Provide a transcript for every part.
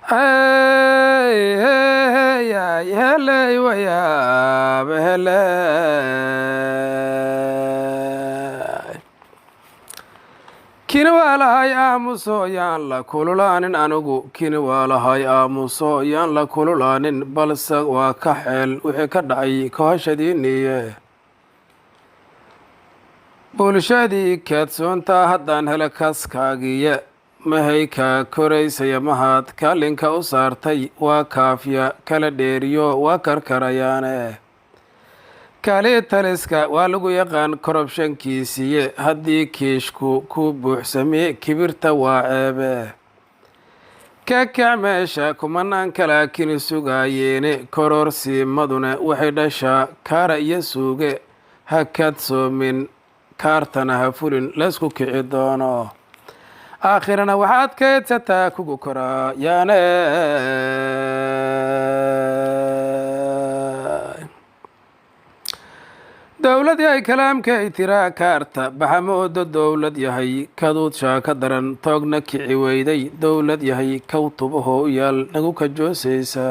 Hey, hey, hey, hello, waya, hello. Kini walahay aamuso yaan la kululaanin anigu kini walahay aamuso yaan la kululaanin balse waa ka xeel wixii ka dhacay kooshadiiniye bulshadii kaadsoontaa haddaan hele kaskaagiya mahay kaa koraysaya mahad kaalinka u saartay waa kaafya kala dheeriyo waa karkarayaane kaalii taliska waa lagu yaqaan korobshankiisiye haddii kiishku ku buuxsamee kibirta waa ceebe kakac meesha kumanaan kalaakini sugaayeene kororsiimaduna waxay dhashaa kaara iyo suuge ha kadsoomin kaartana ha fulin laysku kici doono aakhirana waxaad kaydsataa kugu koraa yaane dowladii ay kalaamkay tiraa kaarta baxamoodo dowlad yahay kaduudshaa ka daran toogna kici weyday dowlad yahay kawtubahoo u yaal nagu ka joosaysa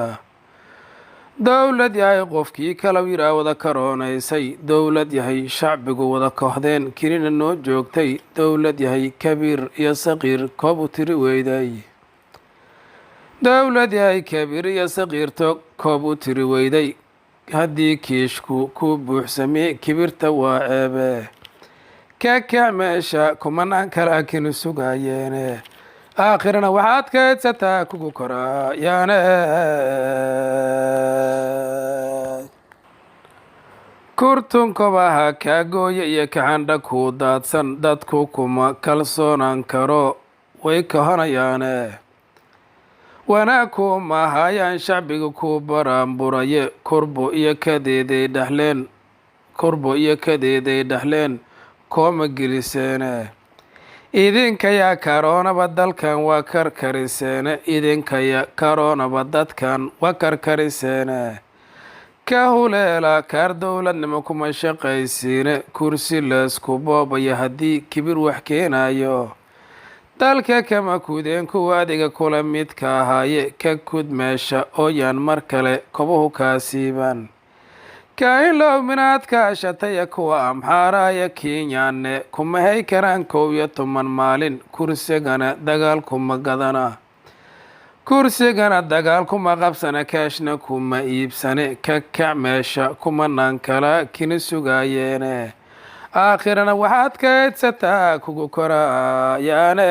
dowlad yahay qofkii kalaw yiraa wada karoonaysay dowlad yahay shacbigu wada kooxdeen kinina noo joogtay dowlad yahay kabiir iyo saqiir koob u tiri weyday dowlad yahay kabiir iyo saqiirto koob u tiri weyday haddii kiishku ku buuxsamee kibirta waa ceebe kakac meesha kumanaan kalaakini sugaayeene aakhirana waxaad kaydsataa kugu koraa yaane kurtunkobaha kaagooya iyo kaxandha kuu daadsan dadku kuma kalsoonaan karo way kahanayaane wanaag kuma hayaan shacbiga ku baraanburaye kurbo iyo kadeeday dhaxleen kooma geliseene idinkaya karoonaba dalkan waa karkariseene idinkaya karoonaba dadkan waa karkariseene ka huleela kaar dowladnimo kuma shaqaysiine kursi laysku boobaya haddii kibir wax keenayo dalka kama kudeen kuwa adiga kula midka ahaaye ka kud meesha oo yaan mar kale kobuhu kaa siiban kaahilow minaad kaashataya kuwa amxaaraya kenyaane kuma hay karaan 11 maalin kursigana dagaal kuma gadana kursigana dagaal kuma qabsana kaashna kuma iibsane kakac meesha kumanaan kala kini sugaayeene aakhirana waxaad kaydsataa kugu koraa yaane